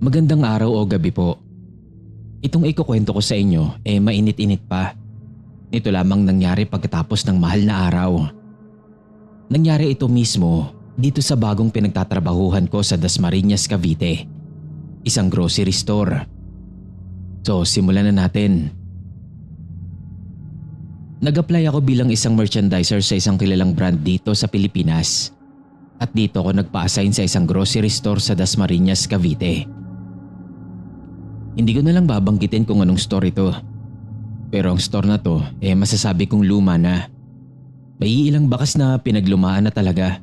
Magandang araw o gabi po. Itong ikukwento ko sa inyo mainit-init pa. Nito lamang nangyari pagkatapos ng mahal na araw. Nangyari ito mismo dito sa bagong pinagtatrabahuhan ko sa Dasmariñas, Cavite. Isang grocery store. So simulan na natin. Nag-apply ako bilang isang merchandiser sa isang kilalang brand dito sa Pilipinas. At dito ako nagpa-assign sa isang grocery store sa Dasmariñas, Cavite. Hindi ko na lang babanggitin kung anong store ito. Pero ang store na to masasabi kong luma na. May ilang bakas na pinaglumaan na talaga.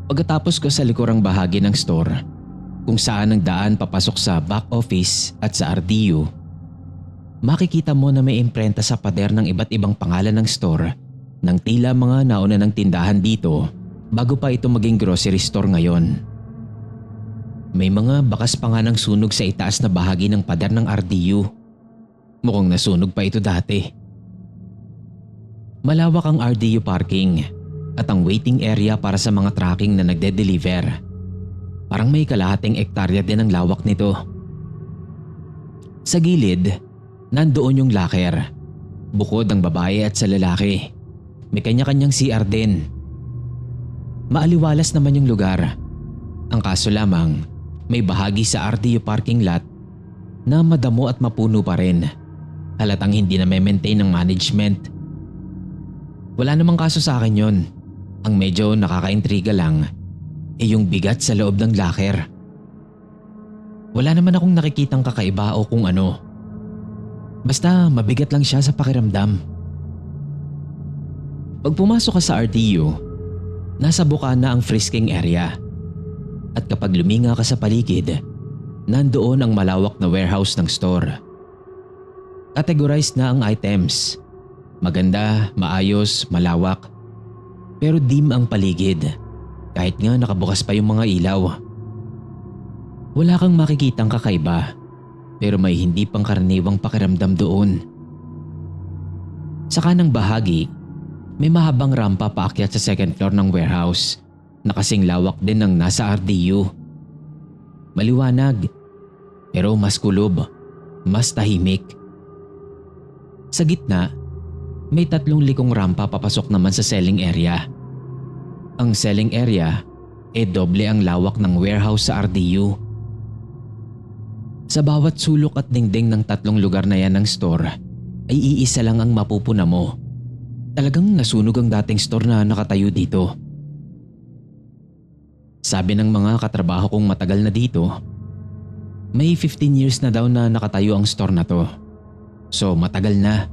Pagkatapos ko sa likurang bahagi ng store, kung saan ang daan papasok sa back office at sa RDU, makikita mo na may imprenta sa pader ng iba't ibang pangalan ng store ng tila mga nauna ng tindahan dito bago pa ito maging grocery store ngayon. May mga bakas pa nga ng sunog sa itaas na bahagi ng pader ng RDU. Mukhang nasunog pa ito dati. Malawak ang RDU parking at ang waiting area para sa mga tracking na nagde-deliver. Parang may kalahating ektarya din ang lawak nito. Sa gilid, nandoon yung locker. Bukod ang babae at sa lalaki. May kanya-kanyang CR din. Maaliwalas naman yung lugar. Ang kaso lamang, may bahagi sa RDU parking lot na madamo at mapuno pa rin. Halatang hindi na maintain ng management. Wala namang kaso sa akin yon. Ang medyo nakakaintriga lang yung bigat sa loob ng locker. Wala naman akong nakikitang kakaiba o kung ano. Basta mabigat lang siya sa pakiramdam. Pag pumasok ka sa RDU, nasa bukana ang frisking area. At kapag luminga ka sa paligid, nandoon ang malawak na warehouse ng store. Categorized na ang items. Maganda, maayos, malawak. Pero dim ang paligid, kahit nga nakabukas pa yung mga ilaw. Wala kang makikitang kakaiba, pero may hindi pangkaraniwang pakiramdam doon. Sa kanang bahagi, may mahabang rampa paakyat sa second floor ng warehouse na kasing lawak din ng nasa RDU. Maliwanag, pero mas kulob, mas tahimik. Sa gitna, may 3 likong rampa papasok naman sa selling area. Ang selling area doble ang lawak ng warehouse sa RDU. Sa bawat sulok at dingding ng 3 lugar na yan ng store ay iisa lang ang mapupuna mo. Talagang nasunog ang dating store na nakatayo dito. Sabi ng mga katrabaho kong matagal na dito, may 15 years na daw na nakatayo ang store na to. So matagal na.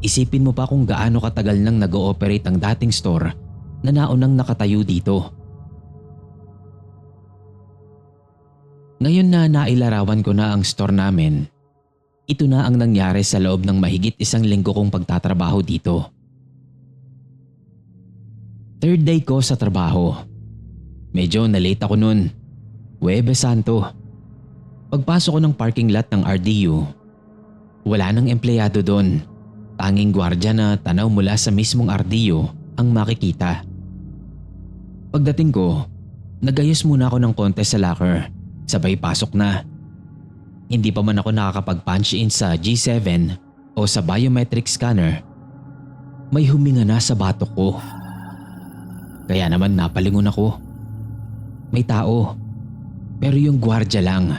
Isipin mo pa kung gaano katagal nang nag-ooperate ang dating store na naunang nakatayo dito. Ngayon na nailarawan ko na ang store namin, ito na ang nangyari sa loob ng mahigit 1 linggo kong pagtatrabaho dito. 3rd day ko sa trabaho. Medyo na-late ako nun. Huwebes Santo. Pagpasok ko ng parking lot ng RDU, wala nang empleyado doon. Tanging gwardya na tanaw mula sa mismong RDU ang makikita. Pagdating ko, nagayos muna ako ng konti sa locker. Sabay pasok na. Hindi pa man ako nakakapag-punch in sa G7 o sa biometric scanner, may huminga na sa batok ko. Kaya naman napalingon ako. May tao, pero yung gwardya lang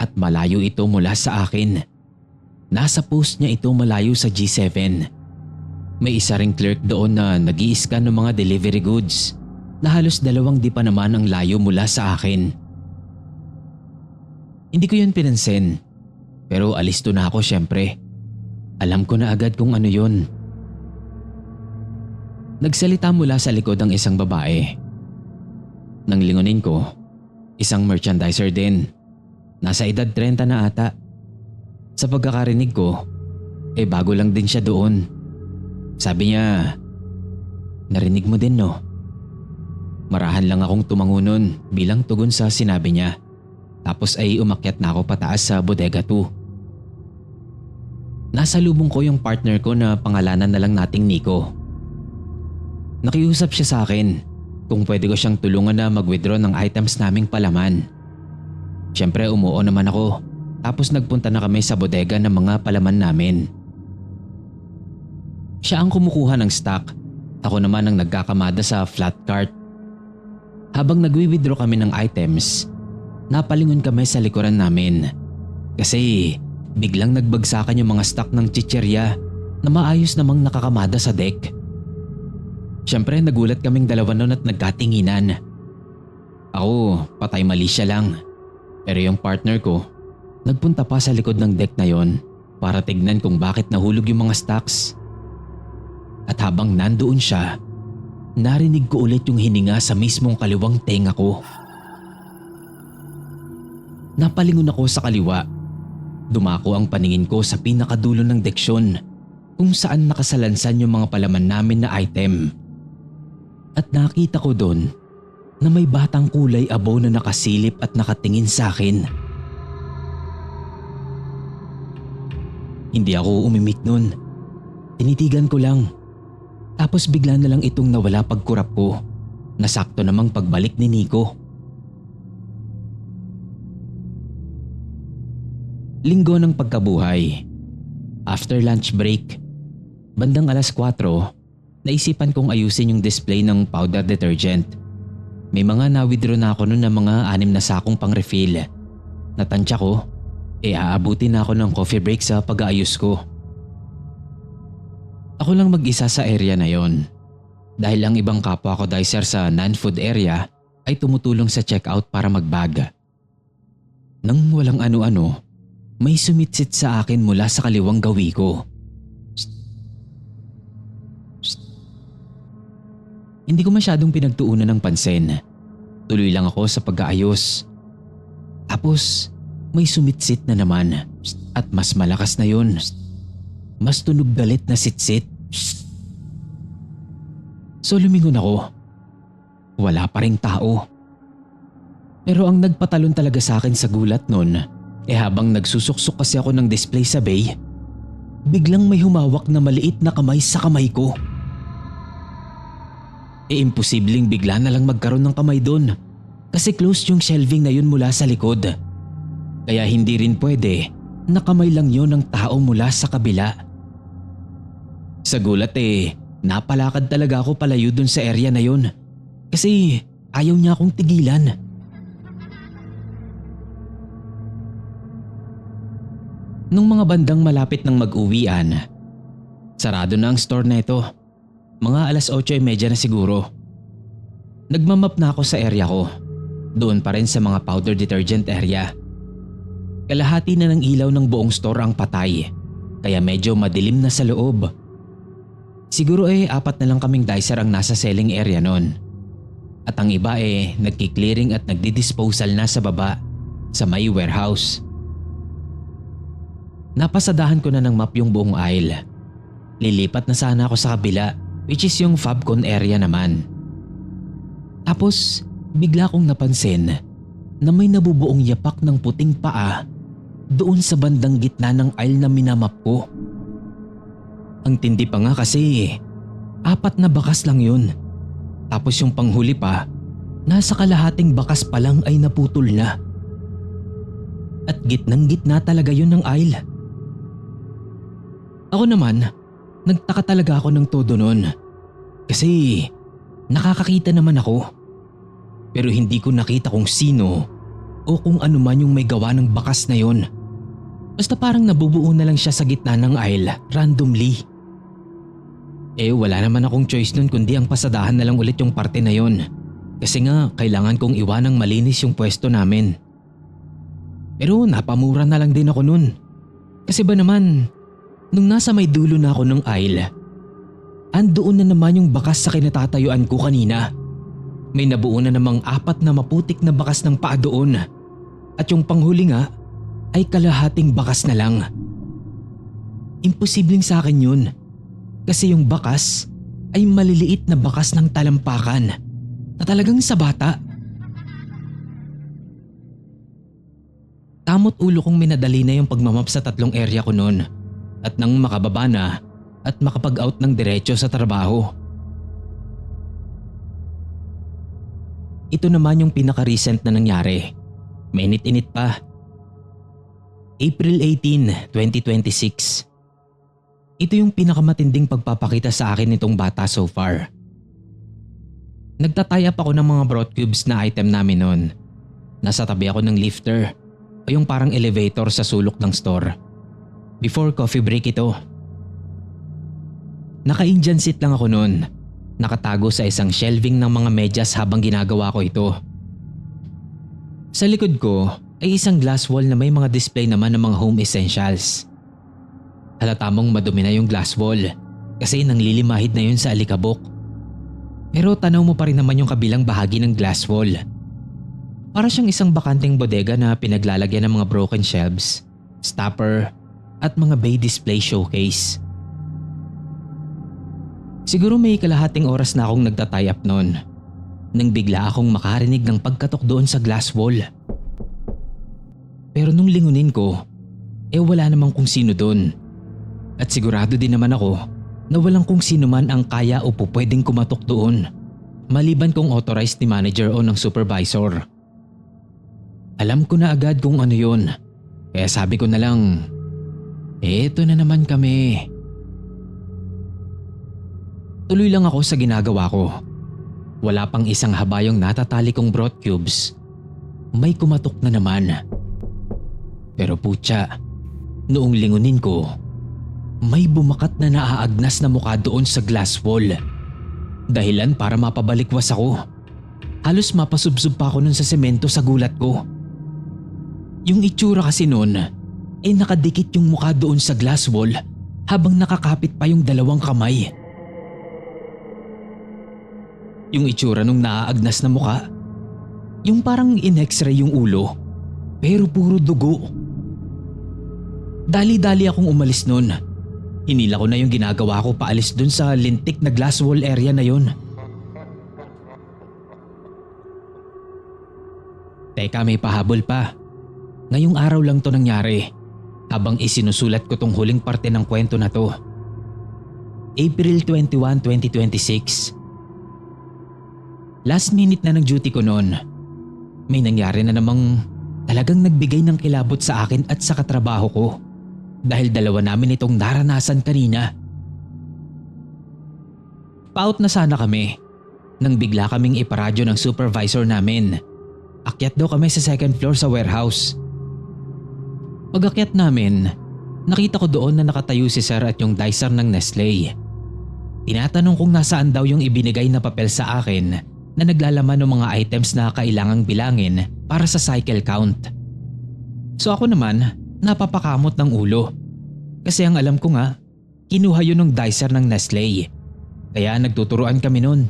at malayo ito mula sa akin. Nasa post niya ito malayo sa G7. May isa ring clerk doon na nag-i-scan ng mga delivery goods na halos 2 di pa naman ang layo mula sa akin. Hindi ko yun pinansin, pero alisto na ako syempre. Alam ko na agad kung ano yun. Nagsalita mula sa likod ang isang babae. Nang lingunin ko, isang merchandiser din. Nasa edad 30 na ata. Sa pagkakarinig ko, bago lang din siya doon. Sabi niya, "Narinig mo din no?" Marahan lang akong tumango nun bilang tugon sa sinabi niya. Tapos ay umakyat na ako pataas sa bodega 2. Nasa lubong ko yung partner ko na pangalanan na lang nating Nico. Nakiusap siya sa akin kung pwede ko siyang tulungan na mag-withdraw ng items naming palaman. Siyempre umuo naman ako, tapos nagpunta na kami sa bodega ng mga palaman namin. Siya ang kumukuha ng stock, ako naman ang nagkakamada sa flat cart. Habang nagwi-withdraw kami ng items, napalingon kami sa likuran namin. Kasi biglang nagbagsakan yung mga stock ng chichirya na maayos namang nakakamada sa deck. Siyempre nagulat kaming dalawa noon at nagkatinginan. Ako, patay mali siya lang. Pero yung partner ko, nagpunta pa sa likod ng deck na yon para tignan kung bakit nahulog yung mga stocks. At habang nandoon siya, narinig ko ulit yung hininga sa mismong kaliwang tenga ko. Napalingon ako sa kaliwa. Dumako ang paningin ko sa pinakadulo ng deksyon kung saan nakasalansan yung mga palaman namin na item. At nakita ko doon na may batang kulay abo na nakasilip at nakatingin sa akin. Hindi ako umimik nun. Tinitigan ko lang. Tapos bigla na lang itong nawala pagkurap ko. Nasakto namang pagbalik ni Nico. Linggo ng pagkabuhay. After lunch break, bandang 4:00, naisipan kong ayusin yung display ng powder detergent. May mga na-withdraw na ako noon ng mga 6 na sakong pang refill. Natansya ko, aabutin na ako ng coffee break sa pag-aayos ko. Ako lang mag-isa sa area na yon. Dahil ang ibang kapwa ko dicer sa non-food area ay tumutulong sa checkout para mag-bag. Nang walang ano-ano, may sumitsit sa akin mula sa kaliwang gawi ko. Hindi ko masyadong pinagtuunan ng pansin. Tuloy lang ako sa pag-aayos. Tapos may sumitsit na naman at mas malakas na yun. Mas tunog galit na sitsit. So lumingon ako. Wala pa ring tao. Pero ang nagpatalon talaga sa akin sa gulat nun, habang nagsusuksok kasi ako ng display sa bay, biglang may humawak na maliit na kamay sa kamay ko. Imposibleng bigla na lang magkaroon ng kamay doon kasi close yung shelving na yun mula sa likod. Kaya hindi rin pwede na kamay lang yun ng tao mula sa kabila. Sa gulat napalakad talaga ako palayo dun sa area na yun kasi ayaw niya akong tigilan. Nung mga bandang malapit ng mag-uwian, sarado na ang store na ito. Mga 8:30 na siguro. Nagmamap na ako sa area ko. Doon pa rin sa mga powder detergent area. Kalahati na ng ilaw ng buong store ang patay, kaya medyo madilim na sa loob. Siguro 4 na lang kaming dicer ang nasa selling area noon. At ang iba nagki-clearing at nagdi-disposal na sa baba sa may warehouse. Napasadahan ko na ng map yung buong aisle. Lilipat na sana ako sa kabila, which is yung Fabcon area naman. Tapos bigla kong napansin na may nabubuong yapak ng puting paa doon sa bandang gitna ng aisle na minamap ko. Ang tindi pa nga kasi 4 na bakas lang yun. Tapos yung panghuli pa, nasa kalahating bakas pa lang ay naputol na. At gitnang gitna talaga yun ng aisle. Ako naman, nagtaka talaga ako ng todo nun. Kasi nakakakita naman ako. Pero hindi ko nakita kung sino o kung ano man yung may gawa ng bakas na yon. Basta parang nabubuo na lang siya sa gitna ng aisle randomly. Wala naman akong choice nun kundi ang pasadahan na lang ulit yung parte na yon. Kasi nga kailangan kong iwanang malinis yung pwesto namin. Pero napamura na lang din ako nun. Kasi ba naman, nung nasa may dulo na ako ng aisle, andoon na naman yung bakas sa kinatatayuan ko kanina. May nabuo na namang 4 na maputik na bakas ng paa doon. At yung panghuli nga ay kalahating bakas na lang. Imposibleng sa akin yun. Kasi yung bakas ay maliliit na bakas ng talampakan na talagang sa bata. Tamot ulo kong minadali na yung pagmamap sa 3 area ko noon. At nang makababa na at makapag-out ng diretso sa trabaho. ito naman yung pinaka-recent na nangyari. Mainit-init pa. April 18, 2026. Ito yung pinakamatinding pagpapakita sa akin nitong bata so far. Nagtatay up ako ng mga broth cubes na item namin noon. Nasa tabi ako ng lifter o yung parang elevator sa sulok ng store. Before coffee break ito. Naka-Indian seat lang ako noon. Nakatago sa isang shelving ng mga medyas habang ginagawa ko ito. Sa likod ko ay isang glass wall na may mga display naman ng mga home essentials. Halata mong madumi na yung glass wall kasi nanglilimahid na yun sa alikabok. Pero tanaw mo pa rin naman yung kabilang bahagi ng glass wall. Para siyang isang bakanteng bodega na pinaglalagyan ng mga broken shelves, stopper at mga bay display showcase. Siguro may kalahating oras na akong nagta-tie up noon nang bigla akong makarinig ng pagkatok doon sa glass wall. Pero nung lingunin ko, wala namang kung sino doon. At sigurado din naman ako na walang kung sino man ang kaya o pwedeng kumatok doon maliban kung authorized ni manager o ng supervisor. Alam ko na agad kung ano yun, kaya sabi ko na lang, eto na naman kami. Tuloy lang ako sa ginagawa ko. Wala pang isang habayong natatali kong broth cubes. May kumatok na naman. Pero putya, noong lingunin ko, may bumakat na naaagnas na mukha doon sa glass wall. Dahilan para mapabalikwas ako. Halos mapasubsob pa ako nun sa semento sa gulat ko. Yung itsura kasi noon nakadikit yung mukha doon sa glass wall habang nakakapit pa yung dalawang kamay. Yung itsura nung naaagnas na mukha, yung parang in-x-ray yung ulo, pero puro dugo. Dali-dali akong umalis nun. Hinila ko na yung ginagawa ko paalis dun sa lintik na glass wall area na yun. Teka, may pahabol pa. Ngayong araw lang to nangyari habang isinusulat ko tong huling parte ng kwento na to. April 21, 2026. Last minute na ng duty ko noon. May nangyari na namang talagang nagbigay ng kilabot sa akin at sa katrabaho ko dahil dalawa namin itong naranasan kanina. Paut na sana kami nang bigla kaming iparadyo ng supervisor namin. Akyat daw kami sa second floor sa warehouse. Pag-akyat namin, nakita ko doon na nakatayo si Sir at yung dicer ng Nestle. Tinatanong kung nasaan daw yung ibinigay na papel sa akin na naglalaman ng mga items na kailangang bilangin para sa cycle count. So ako naman, napapakamot ng ulo. Kasi ang alam ko nga, kinuha yun ng dicer ng Nestle. Kaya nagtuturuan kami nun.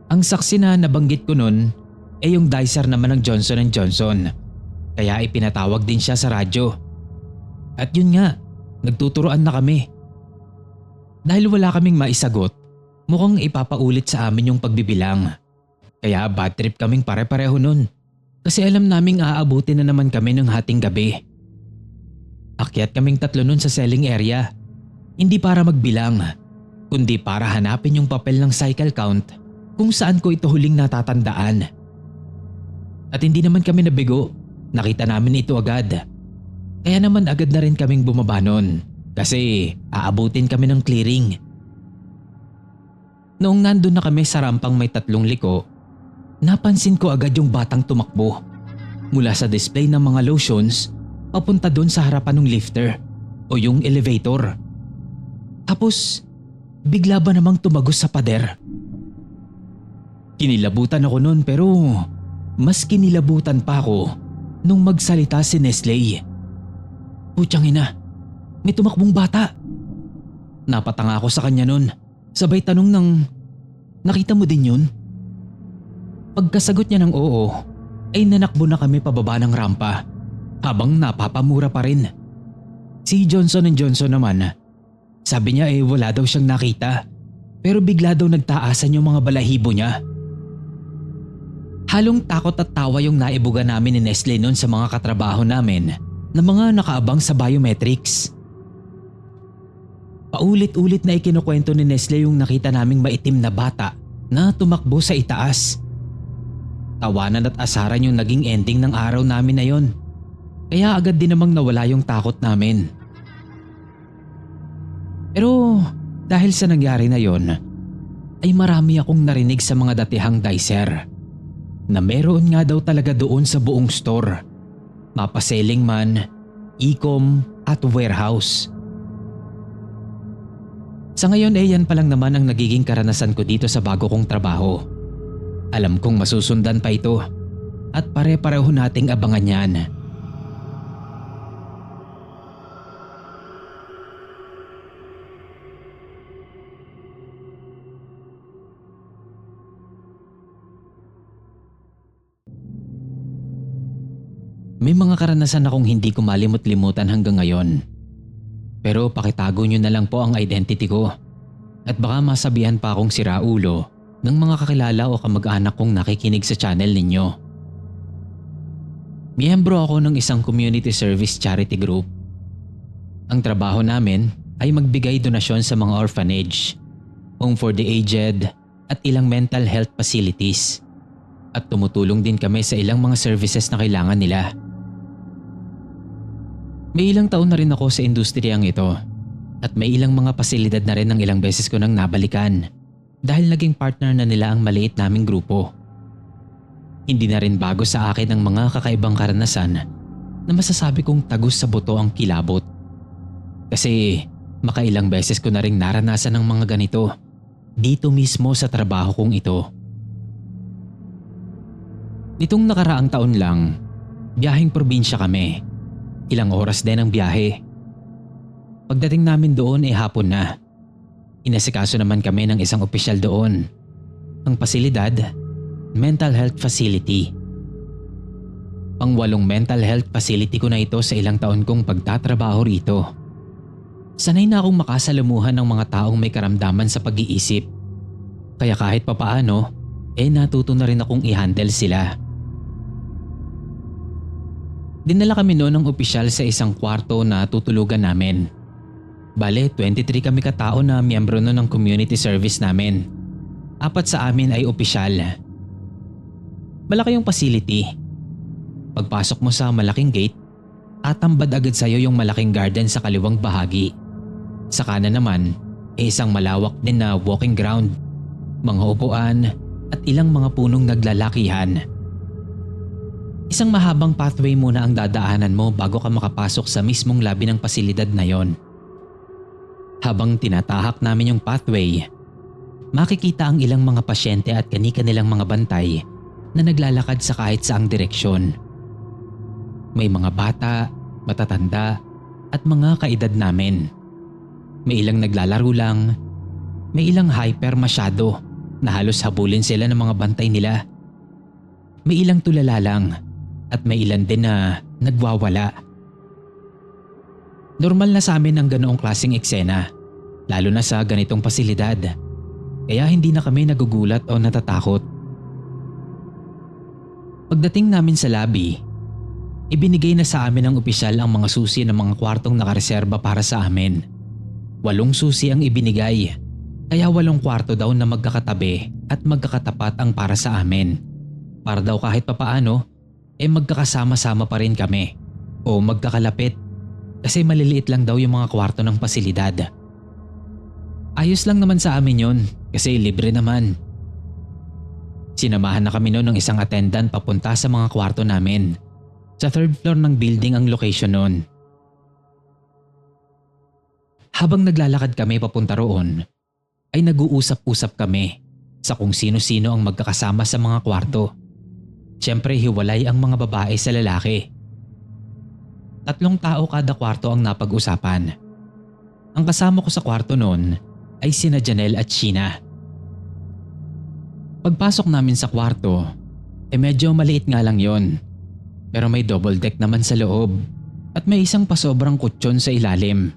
Ang saksi na nabanggit ko nun yung dicer naman ng Johnson & Johnson. Kaya ipinatawag din siya sa radyo. At yun nga, nagtuturuan na kami. Dahil wala kaming maisagot, mukhang ipapaulit sa amin yung pagbibilang. Kaya bad trip kaming pare-pareho nun. Kasi alam naming aabutin na naman kami ng hating gabi. Akyat kaming tatlo nun sa selling area. Hindi para magbilang, kundi para hanapin yung papel ng cycle count kung saan ko ito huling natatandaan. At hindi naman kami nabigo. Nakita namin ito agad. Kaya naman agad na rin kaming bumaba nun kasi aabutin kami ng clearing. Noong nandun na kami sa rampang may 3 liko, napansin ko agad yung batang tumakbo mula sa display ng mga lotions papunta doon sa harapan ng lifter o yung elevator. Tapos bigla ba namang tumagos sa pader? Kinilabutan ako noon pero mas kinilabutan pa ako nung magsalita si Nestle. Putyang ina, may tumakbong bata. Napatanga ako sa kanya nun. Sabay tanong ng, nakita mo din yun? Pagkasagot niya ng oo, ay nanakbo na kami pababa ng rampa habang napapamura pa rin. Si Johnson & Johnson naman, sabi niya wala daw siyang nakita pero bigla daw nagtaasan yung mga balahibo niya. Halong takot at tawa yung naibuga namin ni Nestle noon sa mga katrabaho namin na mga nakaabang sa biometrics. Paulit-ulit na ikinukwento ni Nestle yung nakita naming maitim na bata na tumakbo sa itaas. Tawanan at asaran yung naging ending ng araw namin na yon. Kaya agad din namang nawala yung takot namin. Pero dahil sa nangyari na yon, ay marami akong narinig sa mga datihang dicer na meron nga daw talaga doon sa buong store. Mapaselling man, e-com at warehouse. Sa ngayon ay yan pa lang naman ang nagiging karanasan ko dito sa bago kong trabaho. Alam kong masusundan pa ito at pare-pareho nating abangan yan. May mga karanasan akong hindi ko malimot-limutan hanggang ngayon. Pero pakitago nyo na lang po ang identity ko at baka masabihan pa akong siraulo ng mga kakilala o kamag-anak kong nakikinig sa channel ninyo. Miyembro ako ng isang community service charity group. Ang trabaho namin ay magbigay donasyon sa mga orphanage, home for the aged at ilang mental health facilities. At tumutulong din kami sa ilang mga services na kailangan nila. May ilang taon na rin ako sa industriyang ito at may ilang mga pasilidad na rin ng ilang beses ko nang nabalikan dahil naging partner na nila ang maliit naming grupo. Hindi na rin bago sa akin ang mga kakaibang karanasan na masasabi kong tagos sa buto ang kilabot. Kasi makailang beses ko na rin naranasan ng mga ganito dito mismo sa trabaho kong ito. Nitong nakaraang taon lang, biyaheng probinsya kami. Ilang oras din ang biyahe. Pagdating namin doon ay hapon na. Inasikaso naman kami ng isang opisyal doon. Ang pasilidad, mental health facility. Pang-8 mental health facility ko na ito sa ilang taon kong pagtatrabaho rito. Sanay na akong makasalamuhan ng mga taong may karamdaman sa pag-iisip. Kaya kahit papaano, natuto na rin akong i-handle sila. Dinala kami noon ng opisyal sa isang kwarto na tutulugan namin. Bale, 23 kami katao na miyembro noon ng community service namin. 4 sa amin ay opisyal. Malaki yung facility. Pagpasok mo sa malaking gate, tatambad agad sa'yo yung malaking garden sa kaliwang bahagi. Sa kanan naman ay isang malawak din na walking ground, mga upuan at ilang mga punong naglalakihan. Isang mahabang pathway muna ang dadaanan mo bago ka makapasok sa mismong labi ng pasilidad na yon. Habang tinatahak namin yung pathway, makikita ang ilang mga pasyente at kani-kanilang mga bantay na naglalakad sa kahit saang direksyon. May mga bata, matatanda at mga kaedad namin. May ilang naglalaro lang, may ilang hyper masyado na halos habulin sila ng mga bantay nila. May ilang tulala lang at may ilan din na nagwawala. Normal na sa amin ang ganoong klaseng eksena, lalo na sa ganitong pasilidad. Kaya hindi na kami nagugulat o natatakot. Pagdating namin sa lobby, ibinigay na sa amin ng opisyal ang mga susi ng mga kwartong nakareserba para sa amin. 8 susi ang ibinigay, kaya 8 kwarto daw na magkakatabi at magkakatapat ang para sa amin. Para daw kahit papaano, magkakasama-sama pa rin kami o magkakalapit kasi maliliit lang daw yung mga kwarto ng pasilidad. Ayos lang naman sa amin yon kasi libre naman. Sinamahan na kami noon ng isang attendant papunta sa mga kwarto namin. Sa 3rd floor ng building ang location noon. Habang naglalakad kami papunta roon, ay nag-uusap-usap kami sa kung sino-sino ang magkakasama sa mga kwarto. Siyempre hiwalay ang mga babae sa lalaki. 3 tao kada kwarto ang napag-usapan. Ang kasama ko sa kwarto noon ay sina Janelle at Sheena. Pagpasok namin sa kwarto, medyo maliit nga lang yon. Pero may double deck naman sa loob at may isang pasobrang kutsyon sa ilalim.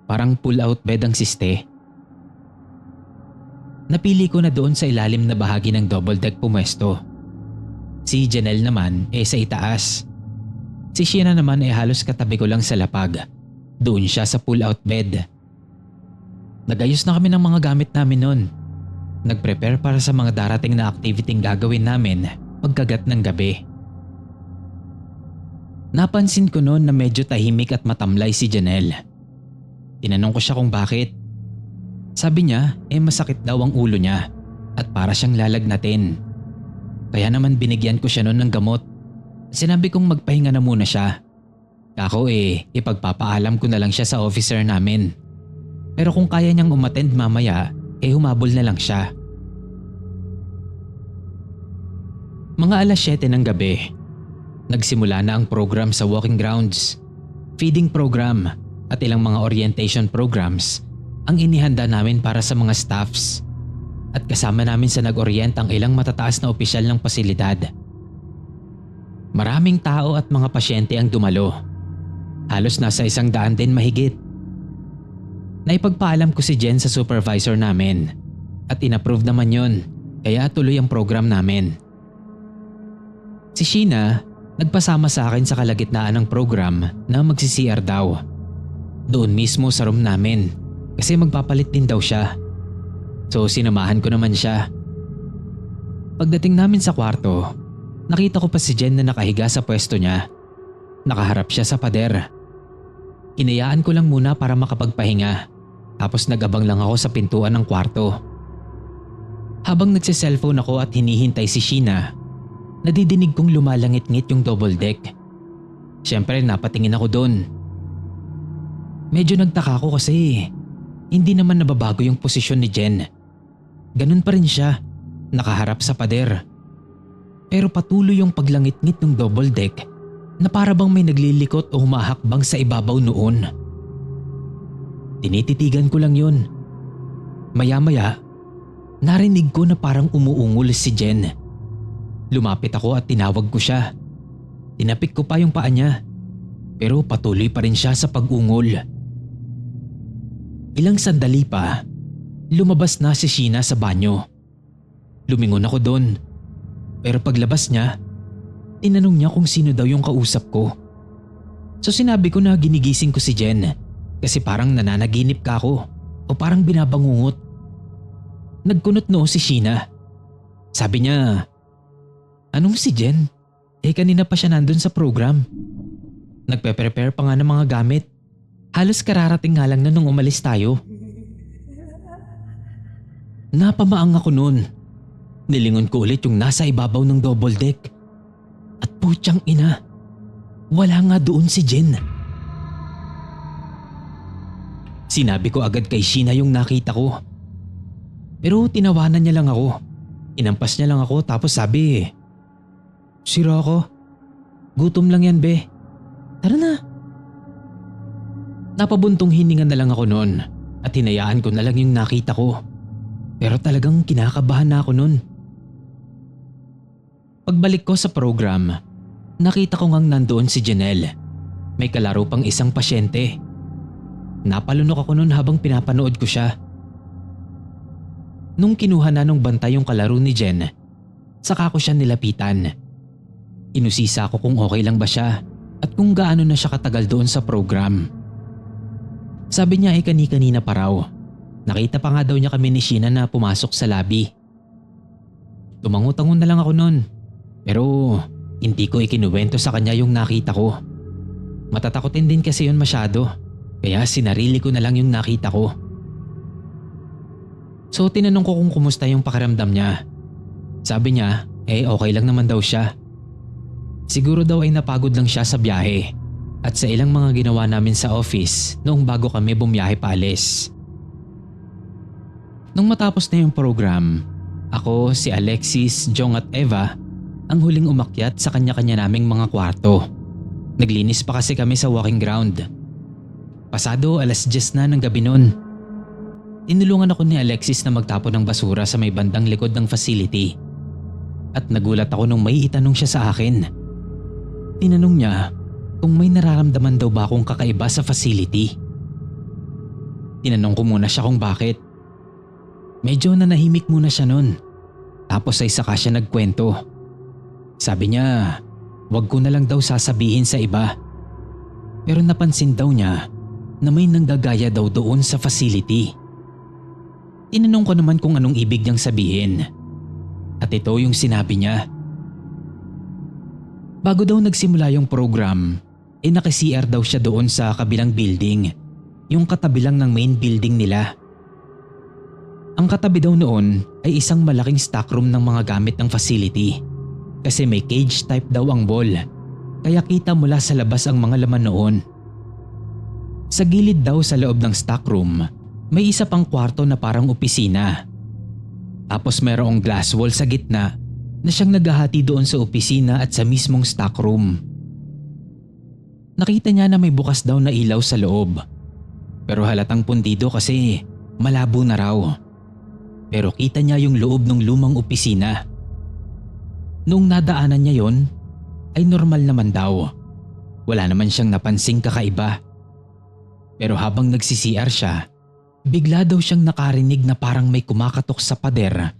Parang pull-out bed ang siste. Napili ko na doon sa ilalim na bahagi ng double deck pumwesto. Si Janelle naman sa itaas. Si Sheena naman halos katabi ko lang sa lapag. Doon siya sa pull-out bed. Nagayos na kami ng mga gamit namin noon. Nag-prepare para sa mga darating na activity gagawin namin pagkagat ng gabi. Napansin ko noon na medyo tahimik at matamlay si Janelle. Tinanong ko siya kung bakit. Sabi niya masakit daw ang ulo niya at para siyang lalagnatin. Kaya naman binigyan ko siya noon ng gamot. Sinabi kong magpahinga na muna siya. Ako ipagpapaalam ko na lang siya sa officer namin. Pero kung kaya niyang umattend mamaya, humabol na lang siya. Mga alas 7 ng gabi, nagsimula na ang program sa walking grounds. Feeding program at ilang mga orientation programs ang inihanda namin para sa mga staffs. At kasama namin sa nag-orient ang ilang matataas na opisyal ng pasilidad. Maraming tao at mga pasyente ang dumalo. Halos nasa 100 din mahigit. Naipagpaalam ko si Jen sa supervisor namin at inapprove naman yon, kaya tuloy ang program namin. Si Sheena nagpasama sa akin sa kalagitnaan ng program na magsi-CR daw. Doon mismo sa room namin kasi magpapalit din daw siya. So sinamahan ko naman siya. Pagdating namin sa kwarto, nakita ko pa si Jen na nakahiga sa pwesto niya. Nakaharap siya sa pader. Hinayaan ko lang muna para makapagpahinga. Tapos nag-abang lang ako sa pintuan ng kwarto. Habang nagse-cellphone ako at hinihintay si Sheena, nadidinig kong lumalangit-ngit yung double deck. Siyempre napatingin ako doon. Medyo nagtaka ako kasi hindi naman nababago yung posisyon ni Jen. Ganun pa rin siya, nakaharap sa pader. Pero patuloy yung paglangit-ngit ng double deck na para bang may naglilikot o humahakbang sa ibabaw noon. Tinititigan ko lang yun. Maya-maya, narinig ko na parang umuungol si Jen. Lumapit ako at tinawag ko siya. Tinapik ko pa yung paa niya, pero patuloy pa rin siya sa pag-ungol. Ilang sandali pa, lumabas na si Sheena sa banyo. Lumingon ako doon, pero paglabas niya, tinanong niya kung sino daw yung kausap ko. So sinabi ko na ginigising ko si Jen kasi parang nananaginip ka ako o parang binabangungot. Nagkunot noo si Sheena. Sabi niya, "Anong si Jen? Kanina pa siya nandun sa program. Nagpe-prepare pa nga ng mga gamit. Halos kararating nga lang na nung umalis tayo." Napamaang ako noon. Nilingon ko ulit yung nasa ibabaw ng double deck. At putyang ina, wala nga doon si Jen. Sinabi ko agad kay Sheena yung nakita ko. Pero tinawanan niya lang ako. Inampas niya lang ako tapos sabi, "Sira ako. Gutom lang yan, be. Tara na." Napabuntong hininga na lang ako noon at hinayaan ko na lang yung nakita ko. Pero talagang kinakabahan na ako noon. Pagbalik ko sa program, nakita ko ngang nandoon si Janelle. May kalaro pang isang pasyente. Napalunok ako noon habang pinapanood ko siya. Nung kinuha na nung bantay yung kalaro ni Jen, saka ko siya nilapitan. Inusisa ko kung okay lang ba siya at kung gaano na siya katagal doon sa program. Sabi niya kani-kanina pa raw. Nakita pa nga daw niya kami ni Sheena na pumasok sa lobby. Tumango-tango na lang ako noon. Pero hindi ko ikinuwento sa kanya yung nakita ko. Matatakotin din kasi yun masyado. Kaya sinarili ko na lang yung nakita ko. So tinanong ko kung kumusta yung pakiramdam niya. Sabi niya okay lang naman daw siya. Siguro daw ay napagod lang siya sa biyahe at sa ilang mga ginawa namin sa office noong bago kami bumiyahe paalis. Nung matapos na yung program, ako, si Alexis, Jong at Eva ang huling umakyat sa kanya-kanya naming mga kwarto. Naglinis pa kasi kami sa walking ground. Pasado alas 10 na ng gabi noon. Tinulungan ako ni Alexis na magtapon ng basura sa may bandang likod ng facility. At nagulat ako nung may itanong siya sa akin. Tinanong niya kung may nararamdaman daw ba akong kakaiba sa facility. Tinanong ko muna siya kung bakit. Medyo nanahimik muna siya noon. Tapos ay saka siya nagkwento. Sabi niya, wag ko na lang daw sasabihin sa iba. Pero napansin daw niya na may nanggagaya daw doon sa facility. Tinanong ko naman kung anong ibig niyang sabihin. At ito yung sinabi niya. Bago daw nagsimula yung program, naka-CR daw siya doon sa kabilang building, yung katabi lang ng main building nila. Ang katabi daw noon ay isang malaking stockroom ng mga gamit ng facility kasi may cage type daw ang wall, kaya kita mula sa labas ang mga laman noon. Sa gilid daw sa loob ng stockroom, may isa pang kwarto na parang opisina. Tapos mayroong glass wall sa gitna na siyang naghahati doon sa opisina at sa mismong stockroom. Nakita niya na may bukas daw na ilaw sa loob. Pero halatang pundido kasi malabo na raw. Pero kita niya yung loob ng lumang opisina. Noong nadaanan niya yon, ay normal naman daw. Wala naman siyang napansing kakaiba. Pero habang nagsi-CR siya, bigla daw siyang nakarinig na parang may kumakatok sa pader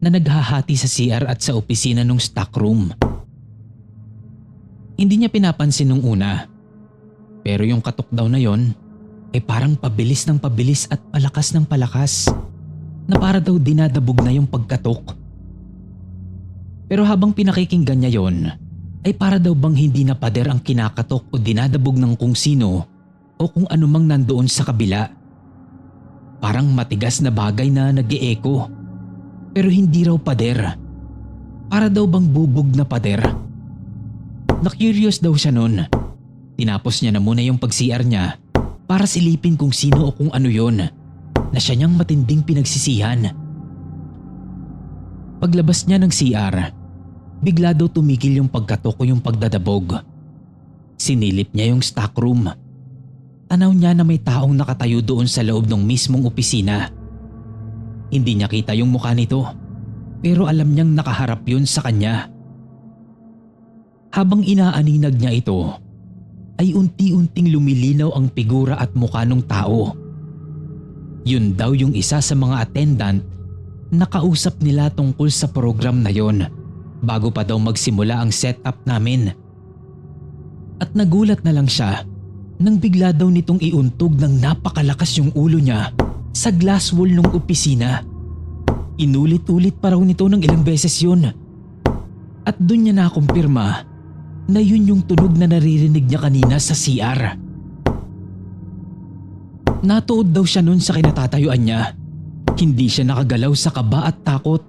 na naghahati sa CR at sa opisina ng stockroom. Hindi niya pinapansin nung una. Pero yung katok daw na yon ay parang pabilis ng pabilis at palakas ng palakas na para daw dinadabog na yung pagkatok. Pero habang pinakikinggan niya yon ay para daw bang hindi na pader ang kinakatok o dinadabog ng kung sino o kung anumang nandoon sa kabila. Parang matigas na bagay na nag-e-echo. Pero hindi raw pader. Para daw bang bubog na pader. Na-curious daw siya nun. Tinapos niya na muna yung pag-CR niya para silipin kung sino o kung ano yon na siya niyang matinding pinagsisihan. Paglabas niya ng CR, bigla daw tumigil yung pagkatok o yung pagdadabog. Sinilip niya yung stockroom. Tanaw niya na may taong nakatayo doon sa loob ng mismong opisina. Hindi niya kita yung mukha nito, pero alam niyang nakaharap yun sa kanya. Habang inaaninag niya ito, ay unti-unting lumilinaw ang figura at mukha ng tao. Yun daw yung isa sa mga attendant na kausap nila tungkol sa program na yon bago pa daw magsimula ang setup namin. At nagulat na lang siya nang bigla daw nitong iuntog ng napakalakas yung ulo niya sa glass wall ng opisina. Inulit-ulit pa raw nito ng ilang beses yun. At dun niya nakumpirma na yun yung tunog na naririnig niya kanina sa CR. Natuod daw siya nun sa kinatatayuan niya. Hindi siya nakagalaw sa kaba at takot.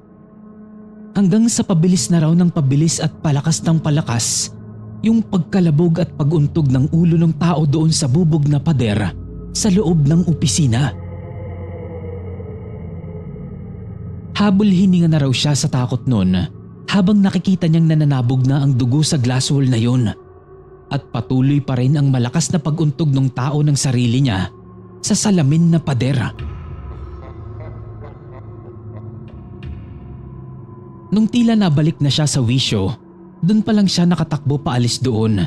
Hanggang sa pabilis na raw ng pabilis at palakas ng palakas yung pagkalabog at paguntog ng ulo ng tao doon sa bubog na pader sa loob ng opisina. Habol hininga na raw siya sa takot nun habang nakikita niyang nananabog na ang dugo sa glass wall na yun at patuloy pa rin ang malakas na paguntog ng tao ng sarili niya sa salamin na pader. Nung tila nabalik na siya sa wisyo, dun pa lang siya nakatakbo paalis doon.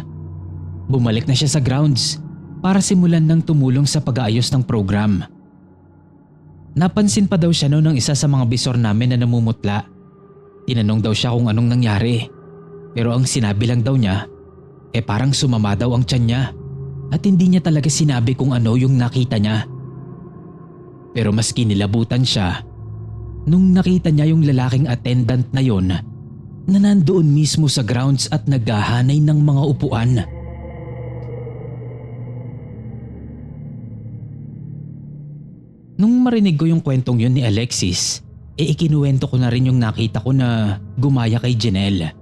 Bumalik na siya sa grounds para simulan ng tumulong sa pag-aayos ng program. Napansin pa daw siya noon ng isa sa mga bisor namin na namumutla. Tinanong daw siya kung anong nangyari. Pero ang sinabi lang daw niya, parang sumama daw ang tiyan niya at hindi niya talaga sinabi kung ano yung nakita niya. Pero mas kinilabutan siya nung nakita niya yung lalaking attendant na yon na nandoon mismo sa grounds at naghahanay ng mga upuan. Nung marinig ko yung kwentong yun ni Alexis, ikinuwento ko na rin yung nakita ko na gumaya kay Janelle.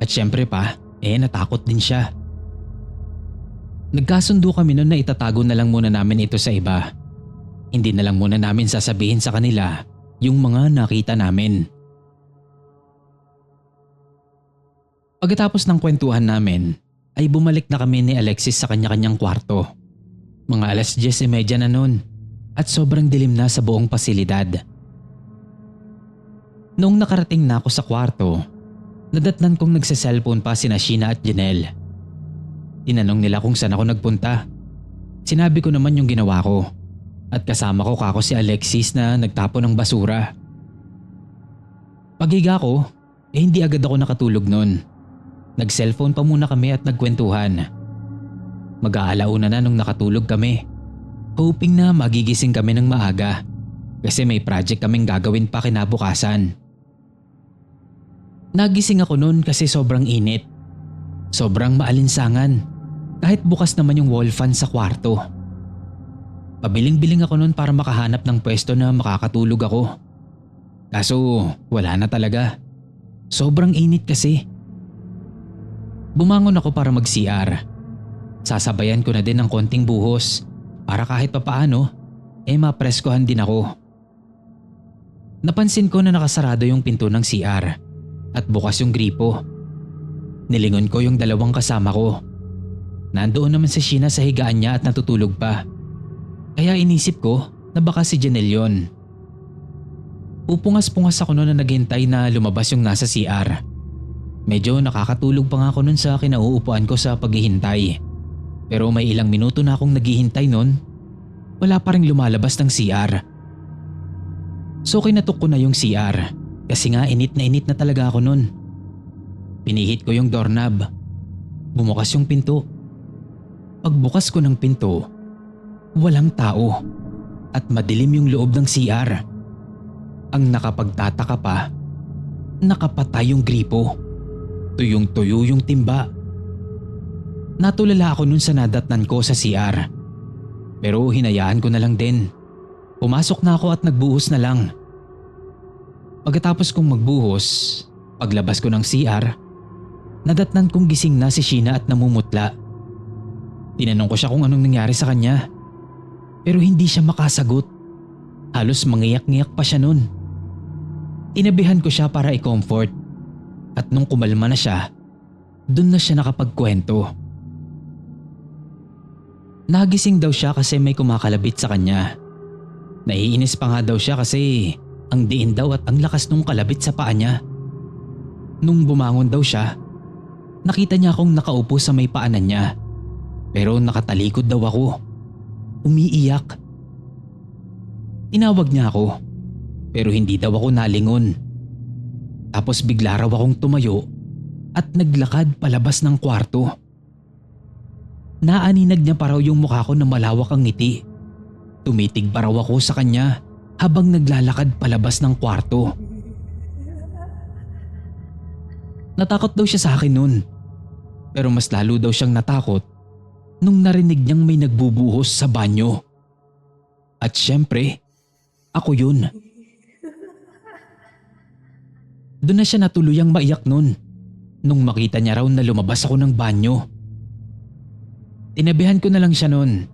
At syempre pa, natakot din siya. Nagkasundo kami noon na itatago na lang muna namin ito sa iba. Hindi na lang muna namin sasabihin sa kanila yung mga nakita namin. Pagkatapos ng kwentuhan namin, ay bumalik na kami ni Alexis sa kanya-kanyang kwarto. Mga 10:30 na noon. At sobrang dilim na sa buong pasilidad. Noong nakarating na ako sa kwarto, nadatnan kong nagsa-cellphone pa sina Sheena at Janelle. Tinanong nila kung saan ako nagpunta. Sinabi ko naman yung ginawa ko at kasama ko kako si Alexis na nagtapon ng basura. Paghiga ko, hindi agad ako nakatulog noon. Nag-cellphone pa muna kami at nagkwentuhan. Mag-aalauna na nung nakatulog kami. Hoping na magigising kami ng maaga kasi may project kaming gagawin pa kinabukasan. Nagising ako noon kasi sobrang init. Sobrang maalinsangan kahit bukas naman yung wall fan sa kwarto. Pabiling-biling ako noon para makahanap ng pwesto na makakatulog ako. Kaso wala na talaga. Sobrang init kasi. Bumangon ako para mag-CR. Sasabayan ko na din ng konting buhos para kahit papaano mapreskohan din ako. Napansin ko na nakasarado yung pinto ng CR at bukas yung gripo. Nilingon ko yung dalawang kasama ko. Nandoon naman si Sheena sa higaan niya at natutulog pa. Kaya inisip ko na baka si Janelle yun. Pupungas-pungas ako noon na naghintay na lumabas yung nasa CR. Medyo nakakatulog pa nga ako noon sa kinauupuan ko sa paghihintay. Pero may ilang minuto na akong naghihintay noon, wala pa ring lumalabas ng CR. So kinatok ko na yung CR kasi nga init na talaga ako noon. Pinihit ko yung doorknob. Bumukas yung pinto. Pagbukas ko ng pinto, walang tao at madilim yung loob ng CR. Ang nakapagtataka pa, nakapatay yung gripo. Tuyong-tuyo yung timba. Natulala ako nun sa nadatnan ko sa CR. Pero hinayaan ko na lang din. Pumasok na ako at nagbuhos na lang. Pagkatapos kong magbuhos, paglabas ko ng CR, nadatnan kong gising na si Sheena at namumutla. Tinanong ko siya kung anong nangyari sa kanya. Pero hindi siya makasagot. Halos mangiyak-ngiyak pa siya nun. Inabihan ko siya para i-comfort. At nung kumalma na siya, dun na siya nakapagkwento. Nagising daw siya kasi may kumakalabit sa kanya. Naiinis pa nga daw siya kasi ang diin daw at ang lakas nung kalabit sa paa niya. Nung bumangon daw siya, nakita niya akong nakaupo sa may paanan niya. Pero nakatalikod daw ako. Umiiyak. Tinawag niya ako, pero hindi daw ako nalingon. Tapos bigla raw akong tumayo at naglakad palabas ng kwarto. Naaninag niya pa raw yung mukha ko na malawak ang ngiti. Tumitig pa raw ako sa kanya habang naglalakad palabas ng kwarto. Natakot daw siya sa akin nun. Pero mas lalo daw siyang natakot nung narinig niyang may nagbubuhos sa banyo. At syempre, ako yun. Doon na siya natuluyang maiyak nun nung makita niya raw na lumabas ako ng banyo. Tinabihan ko na lang siya nun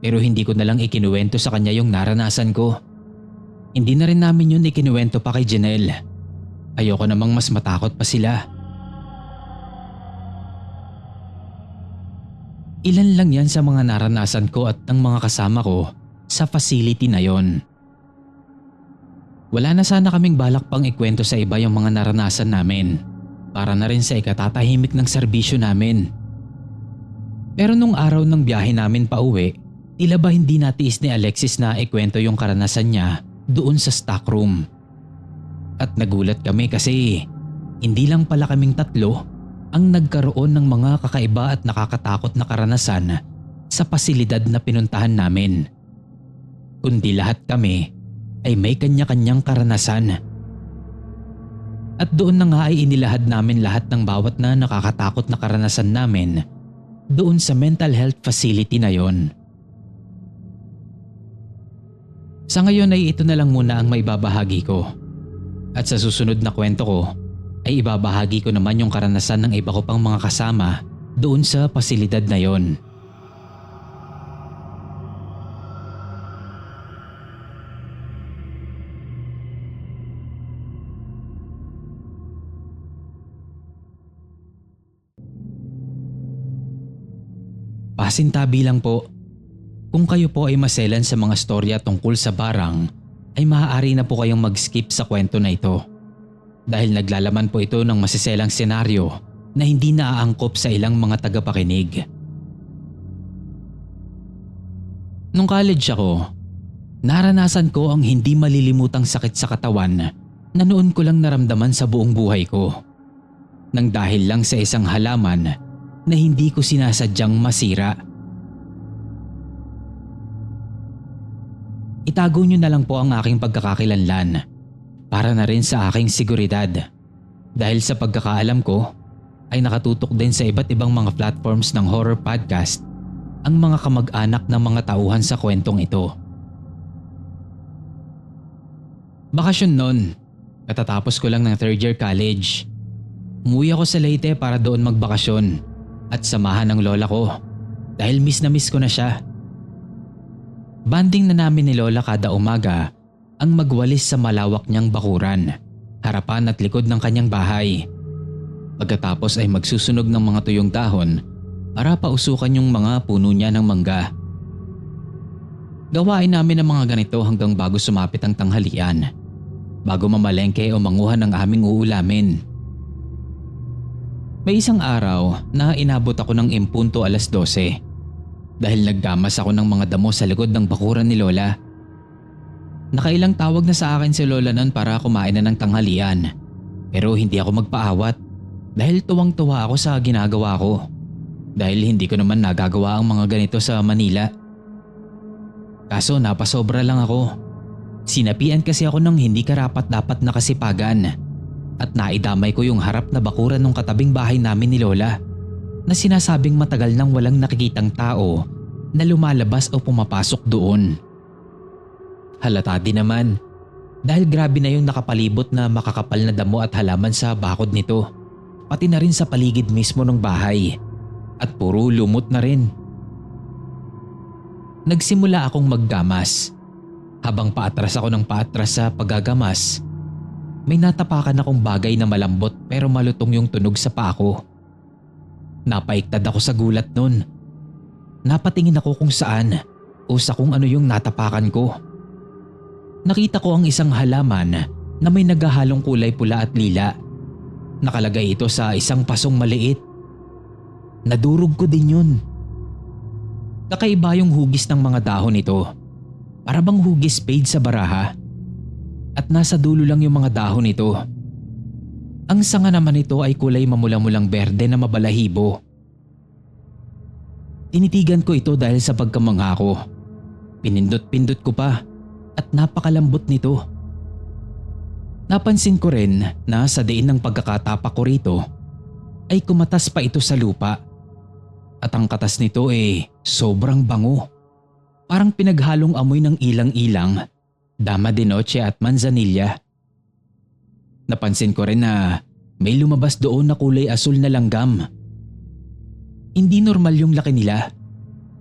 pero hindi ko na lang ikinuwento sa kanya yung naranasan ko. Hindi na rin namin yun ikinuwento pa kay Janelle. Ayoko namang mas matakot pa sila. Ilan lang yan sa mga naranasan ko at ng mga kasama ko sa facility na yon. Wala na sana kaming balak pang ikwento sa iba yung mga naranasan namin para na rin sa ikatatahimik ng serbisyo namin. Pero nung araw ng biyahe namin pa uwi, tila ba hindi natiis ni Alexis na ikwento yung karanasan niya doon sa stock room. At nagulat kami kasi hindi lang pala kaming tatlo ang nagkaroon ng mga kakaiba at nakakatakot na karanasan sa pasilidad na pinuntahan namin. Kundi lahat kami ay may kanya-kanyang karanasan. At doon na nga ay inilahad namin lahat ng bawat na nakakatakot na karanasan namin doon sa mental health facility na yon. Sa ngayon ay ito na lang muna ang maibabahagi ko. At sa susunod na kwento ko ay ibabahagi ko naman yung karanasan ng iba ko pang mga kasama doon sa pasilidad na yon. Pasintabi lang po, kung kayo po ay maselan sa mga storya tungkol sa barang, ay maaari na po kayong mag-skip sa kwento na ito. Dahil naglalaman po ito ng masiselang senaryo na hindi naaangkop sa ilang mga tagapakinig. Nung college ako, naranasan ko ang hindi malilimutang sakit sa katawan na noon ko lang naramdaman sa buong buhay ko. Nang dahil lang sa isang halaman na hindi ko sinasadyang masira. Itago niyo na lang po ang aking pagkakakilanlan para na rin sa aking seguridad. Dahil sa pagkakaalam ko ay nakatutok din sa iba't ibang mga platforms ng horror podcast ang mga kamag-anak ng mga tauhan sa kwentong ito. Bakasyon noon, katatapos ko lang ng 3rd year college. Umuwi ako sa Leyte para doon magbakasyon at samahan ng lola ko dahil miss na miss ko na siya. Banding na namin ni lola kada umaga ang magwalis sa malawak niyang bakuran, harapan at likod ng kanyang bahay. Pagkatapos ay magsusunog ng mga tuyong dahon para pausukan yung mga puno niya ng mangga. Gawain namin ang mga ganito hanggang bago sumapit ang tanghalian, bago mamalengke o manguha ng aming uulamin. May isang araw na inabot ako ng impunto 12:00 dahil naggamas ako ng mga damo sa likod ng bakuran ni lola. Nakailang tawag na sa akin si lola noon para kumain na ng tanghalian, pero hindi ako magpaawat dahil tuwang-tuwa ako sa ginagawa ko dahil hindi ko naman nagagawa ang mga ganito sa Manila. Kaso napasobra lang ako. Sinapian kasi ako ng hindi karapat-dapat na kasipagan at naidamay ko yung harap na bakuran ng katabing bahay namin ni lola na sinasabing matagal nang walang nakikitang tao na lumalabas o pumapasok doon. Halata din naman dahil grabe na yung nakapalibot na makakapal na damo at halaman sa bakod nito, pati na rin sa paligid mismo ng bahay at puro lumot na rin. Nagsimula akong maggamas. Habang paatras ako ng paatras sa paggagamas, may natapakan akong bagay na malambot pero malutong yung tunog sa paa ko. Napaiktad ako sa gulat nun. Napatingin ako kung saan o sa kung ano yung natapakan ko. Nakita ko ang isang halaman na may naghahalong kulay pula at lila. Nakalagay ito sa isang pasong maliit. Nadurog ko din yun. Kakaiba yung hugis ng mga dahon nito. Para bang hugis spade sa baraha. At nasa dulo lang yung mga dahon nito. Ang sanga naman nito ay kulay mamula-mulang berde na mabalahibo. Tinitigan ko ito dahil sa pagkamangha ko. Pinindot-pindot ko pa at napakalambot nito. Napansin ko rin na sa diin ng pagkakatapak ko rito ay kumatas pa ito sa lupa. At ang katas nito sobrang bango. Parang pinaghalong amoy ng ilang-ilang, dama de noche at manzanilla. Napansin ko rin na may lumabas doon na kulay asul na langgam. Hindi normal yung laki nila.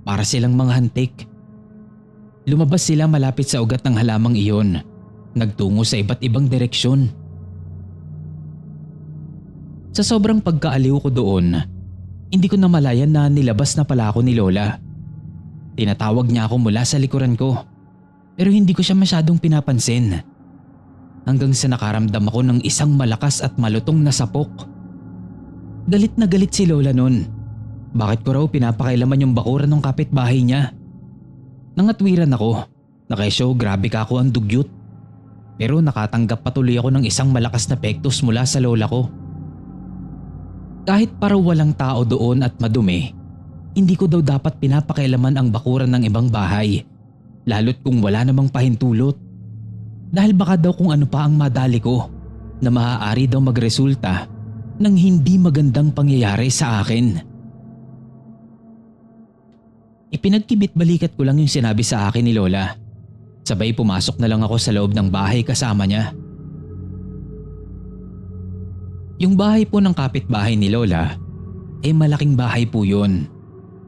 Para silang mga hantik. Lumabas sila malapit sa ugat ng halamang iyon, nagtungo sa iba't ibang direksyon. Sa sobrang pagkaaliw ko doon, hindi ko namalayan na nilabas na pala ako ni lola. Tinatawag niya ako mula sa likuran ko, pero hindi ko siya masyadong pinapansin. Hanggang sa nakaramdam ako ng isang malakas at malutong na sapok. Galit na galit si lola nun. Bakit ko raw pinapakailaman yung bakuran ng kapitbahay niya? Nangatwiran ako. Nakesyo grabe ka ako ang dugyot. Pero nakatanggap patuloy ako ng isang malakas na pektos mula sa lola ko. Kahit para walang tao doon at madumi, hindi ko daw dapat pinapakailaman ang bakuran ng ibang bahay, lalo't kung wala namang pahintulot. Dahil baka daw kung ano pa ang madali ko na maaari daw magresulta ng hindi magandang pangyayari sa akin. Ipinagkibit balikat ko lang yung sinabi sa akin ni lola. Sabay pumasok na lang ako sa loob ng bahay kasama niya. Yung bahay po ng kapitbahay ni lola, malaking bahay po yun.